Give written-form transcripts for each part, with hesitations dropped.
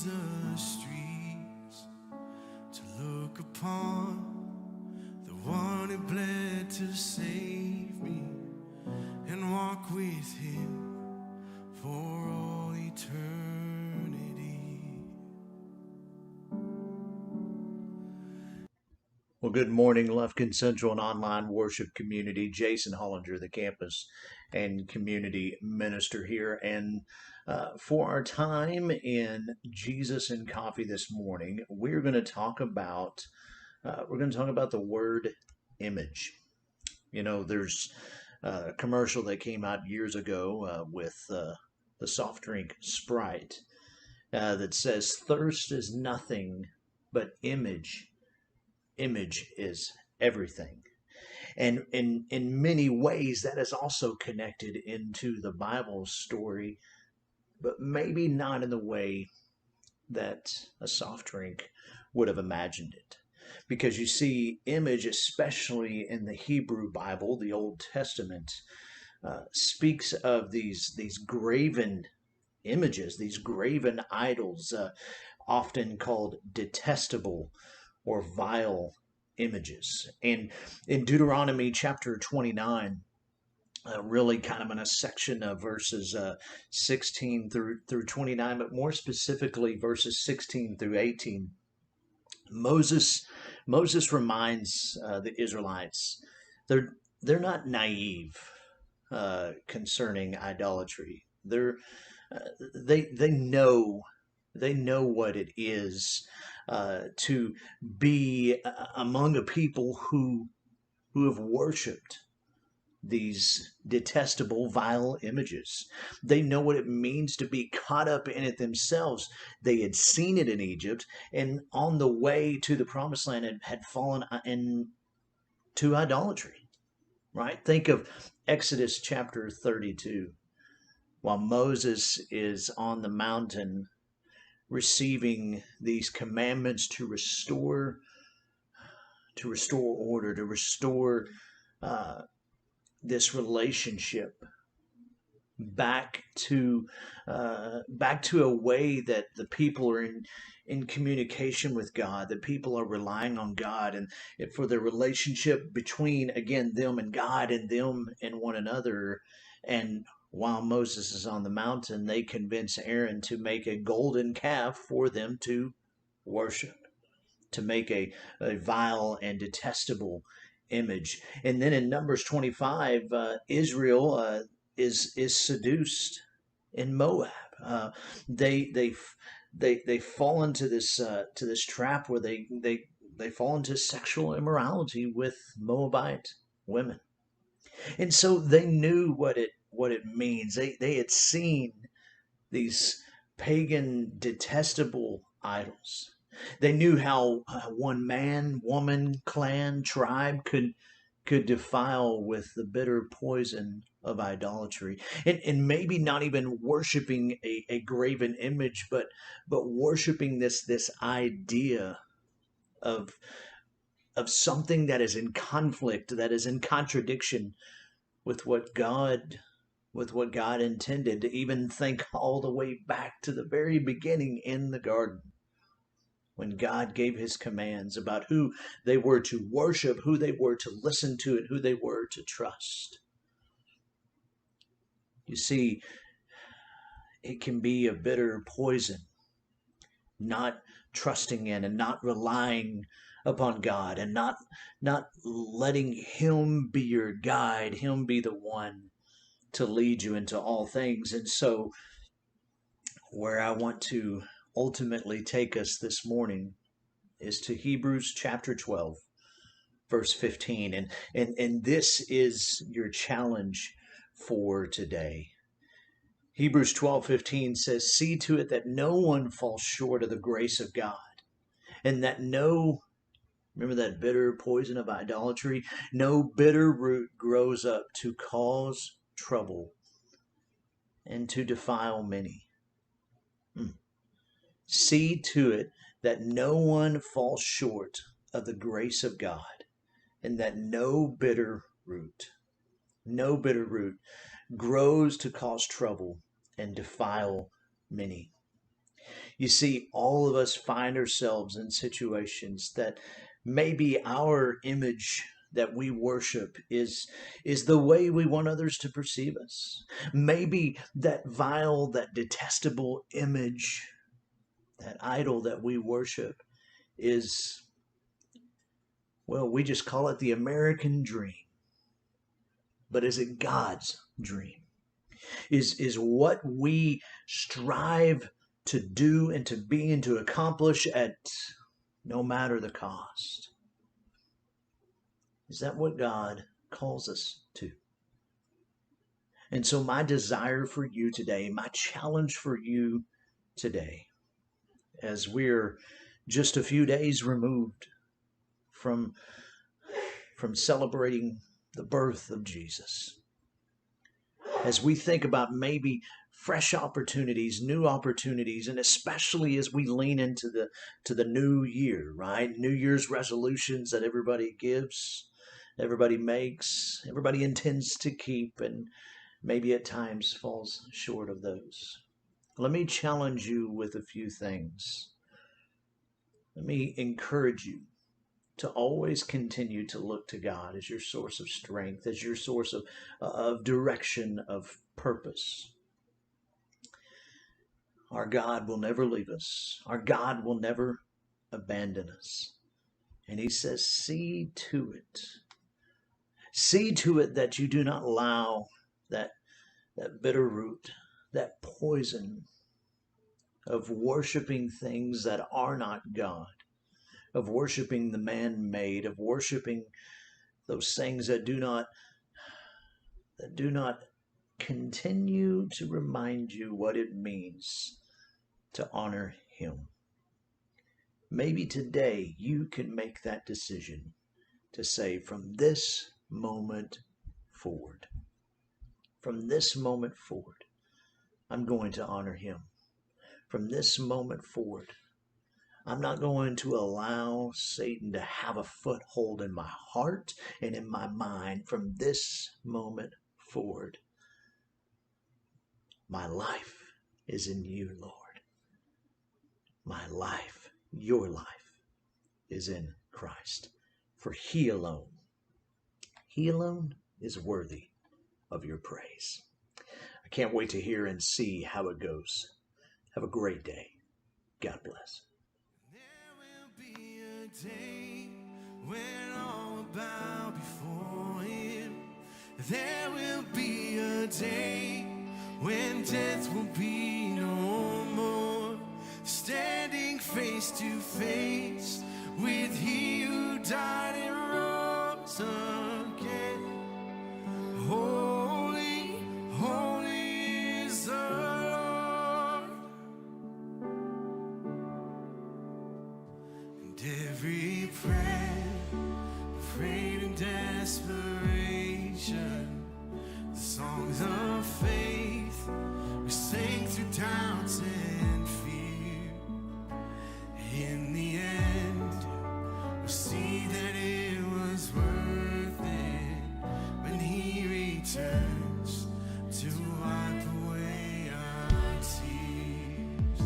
roams the streets to look upon the one who bled to save me and walk with him for all eternity. Well, good morning, Lufkin Central and online worship community. Jason Hollinger, the campus and community minister here. And for our time in Jesus and Coffee this morning, we're going to talk about the word image. You know, there's a commercial that came out years ago with the soft drink Sprite that says, "Thirst is nothing but image. Image is everything." And in many ways, that is also connected into the Bible story, but maybe not in the way that a soft drink would have imagined it. Because you see, image, especially in the Hebrew Bible, the Old Testament, speaks of these graven images, these graven idols, often called detestable or vile images. And in Deuteronomy chapter 29, really kind of in a section of verses 16 through 29, but more specifically verses 16 through 18, Moses reminds the Israelites they're not naive concerning idolatry. They know what it is to be among a people who have worshipped these detestable, vile images. They know what it means to be caught up in it themselves. They had seen it in Egypt, and on the way to the promised land had fallen into idolatry, right? Think of Exodus chapter 32. While Moses is on the mountain receiving these commandments to restore order, to restore this relationship back to a way that the people are in communication with God, that people are relying on God, and for the relationship between, again, them and God, and them and one another. And while Moses is on the mountain, they convince Aaron to make a golden calf for them to worship, to make a vile and detestable image. And then in Numbers 25, Israel is seduced in Moab. They they they fall into this to this trap where they fall into sexual immorality with Moabite women. And so they knew what it means. They had seen these pagan, detestable idols. They knew how one man, woman, clan, tribe could defile with the bitter poison of idolatry, and maybe not even worshiping a graven image, but worshiping this idea of something that is in conflict, that is in contradiction with what God intended. To even think all the way back to the very beginning in the garden, when God gave his commands about who they were to worship, who they were to listen to, and who they were to trust. You see, it can be a bitter poison, not trusting in and not relying upon God, and not letting him be your guide, him be the one to lead you into all things. And so where I want to ultimately take us this morning is to Hebrews chapter 12, verse 15. And this is your challenge for today. Hebrews 12:15 says, "See to it that no one falls short of the grace of God, and that remember that bitter poison of idolatry, no bitter root grows up to cause trouble and to defile many." See to it that no one falls short of the grace of God, and that no bitter root grows to cause trouble and defile many. You see, all of us find ourselves in situations that maybe our image that we worship is the way we want others to perceive us. Maybe that vile, that detestable image, that idol that we worship is, well, we just call it the American dream. But is it God's dream? Is what we strive to do and to be and to accomplish at no matter the cost? Is that what God calls us to? And so my desire for you today, my challenge for you today, as we're just a few days removed from celebrating the birth of Jesus, as we think about maybe fresh opportunities, new opportunities, and especially as we lean into the new year, right? New Year's resolutions that everybody gives, everybody makes, everybody intends to keep, and maybe at times falls short of those. Let me challenge you with a few things. Let me encourage you to always continue to look to God as your source of strength, as your source of direction, of purpose. Our God will never leave us. Our God will never abandon us. And he says, see to it. See to it that you do not allow that bitter root, that poison of worshiping things that are not God, of worshiping the man-made, of worshiping those things that do not continue to remind you what it means to honor him. Maybe today you can make that decision to say, from this moment forward, I'm going to honor him. From this moment forward, I'm not going to allow Satan to have a foothold in my heart and in my mind. From this moment forward, my life is in you, Lord. My life, your life, is in Christ. For he alone is worthy of your praise. I can't wait to hear and see how it goes. Have a great day. God bless. There will be a day when all will bow before him. There will be a day when death will be no more. Standing face to face with he who died and rose again. Holy, holy is the Lord. And every prayer, prayed in desperation, the songs of faith we sang through doubts and fear. In the end, we'll see that it was worth it when he returns to wipe away our tears.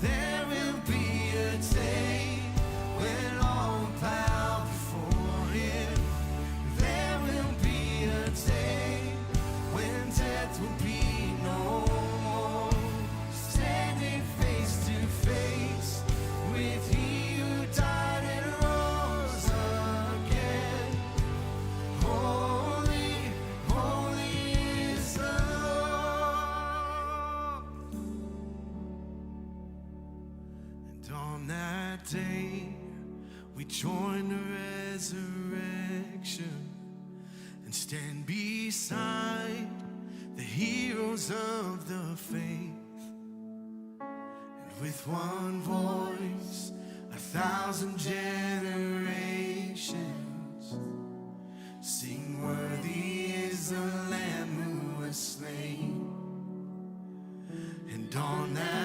There will be a day when all will bow before him. There will be a day when death will be no more. Standing face to face with he who died and rose again. Holy, holy is the Lord. And on that day, we join the resurrection and stand beside the heroes of the faith. And with one voice, 1,000 generations sing, worthy is the Lamb who was slain. And on that